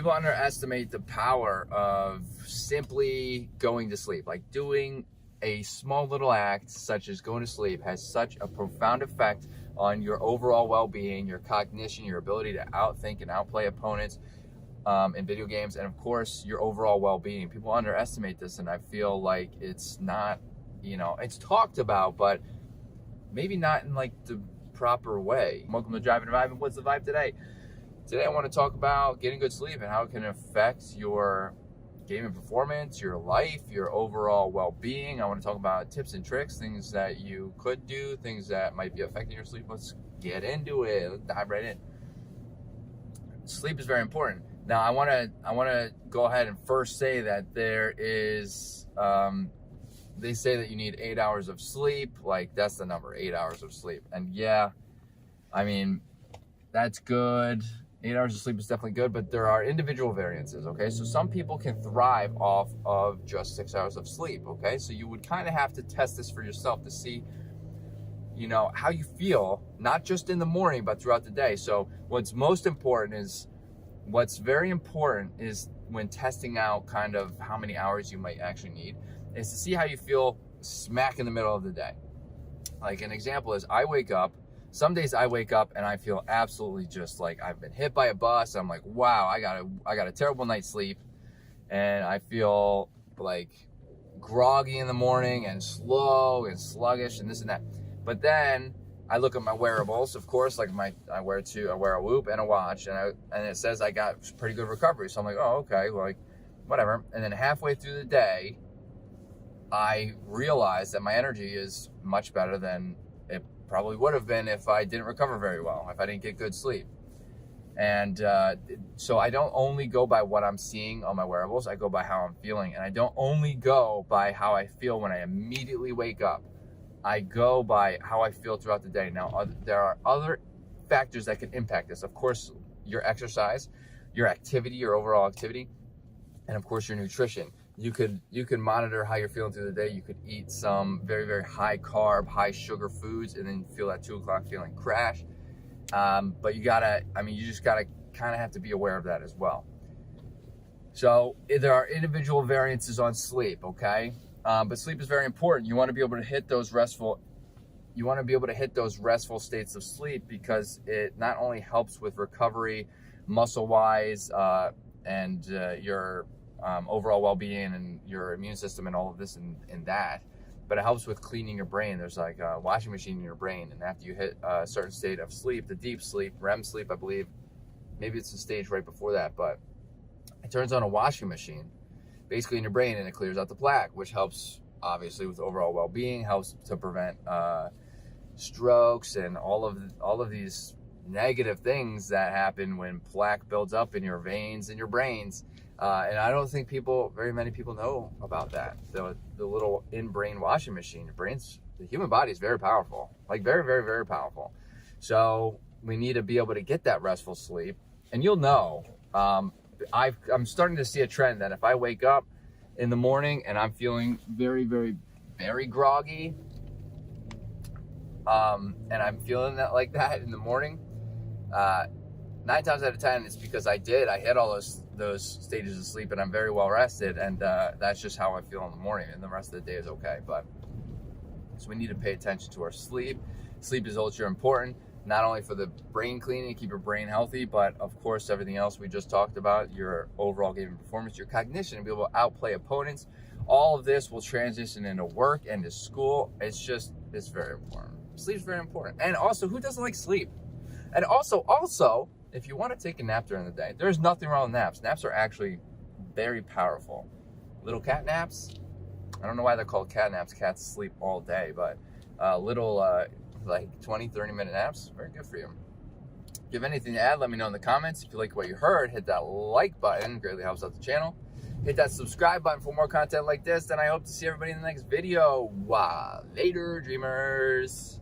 People underestimate the power of simply going to sleep. Like doing a small little act such as going to sleep has such a profound effect on your overall well-being, your cognition, your ability to outthink and outplay opponents in video games, and of course your overall well-being. People underestimate this, and I feel like it's not, it's talked about, but maybe not in like the proper way. Welcome to Driving and Vibing. What's the vibe today? Today I want to talk about getting good sleep and how it can affect your gaming performance, your life, your overall well-being. I want to talk about tips and tricks, things that you could do, things that might be affecting your sleep. Let's get into it. Let's dive right in. Sleep is very important. Now I want to go ahead and first say that there is they say that you need 8 hours of sleep. Like, that's the number, 8 hours of sleep. And yeah, I mean, that's good. 8 hours of sleep is definitely good, but there are individual variances, okay? So some people can thrive off of just 6 hours of sleep, okay? So you would kind of have to test this for yourself to see, how you feel, not just in the morning, but throughout the day. So what's very important is when testing out kind of how many hours you might actually need, is to see how you feel smack in the middle of the day. Like an example is some days I wake up and I feel absolutely just like I've been hit by a bus. I'm like, wow, I got a terrible night's sleep, and I feel like groggy in the morning and slow and sluggish and this and that. But then I look at my wearables, of course, like I wear a Whoop and a watch, and it says I got pretty good recovery. So I'm like, oh, okay, like whatever. And then halfway through the day, I realize that my energy is much better than it probably would have been if I didn't recover very well, if I didn't get good sleep. And so I don't only go by what I'm seeing on my wearables, I go by how I'm feeling. And I don't only go by how I feel when I immediately wake up. I go by how I feel throughout the day. Now, there are other factors that can impact this. Of course, your exercise, your activity, your overall activity, and of course your nutrition. You could monitor how you're feeling through the day. You could eat some very, very high carb, high sugar foods, and then feel at 2 o'clock feeling crash. But you just gotta kind of have to be aware of that as well. So there are individual variances on sleep, okay? But sleep is very important. You want to be able to hit those restful states of sleep, because it not only helps with recovery, muscle-wise, and your overall well-being and your immune system and all of this and that, but it helps with cleaning your brain. There's like a washing machine in your brain, and after you hit a certain state of sleep, the deep sleep, REM sleep, I believe, maybe it's the stage right before that, but it turns on a washing machine basically in your brain, and it clears out the plaque, which helps obviously with overall well-being, helps to prevent strokes and all of these negative things that happen when plaque builds up in your veins and your brains. And I don't think very many people know about that. The little in-brain washing machine. The human body is very powerful, like very, very, very powerful. So we need to be able to get that restful sleep. And you'll know, I'm starting to see a trend that if I wake up in the morning and I'm feeling very, very, very groggy, and I'm feeling that like that in the morning, 9 times out of 10, it's because I hit all those stages of sleep and I'm very well rested, and that's just how I feel in the morning, and the rest of the day is okay. But so we need to pay attention to our sleep. Sleep is ultra important, not only for the brain cleaning, keep your brain healthy, but of course everything else we just talked about, your overall gaming performance, your cognition, and be able to outplay opponents. All of this will transition into work and to school. It's very important. Sleep is very important. And also, who doesn't like sleep? And also, if you want to take a nap during the day, there's nothing wrong with naps. Naps are actually very powerful. Little cat naps, I don't know why they're called cat naps. Cats sleep all day, but little like 20, 30-minute naps, very good for you. If you have anything to add, let me know in the comments. If you like what you heard, hit that like button, greatly helps out the channel. Hit that subscribe button for more content like this, and I hope to see everybody in the next video. Later, dreamers.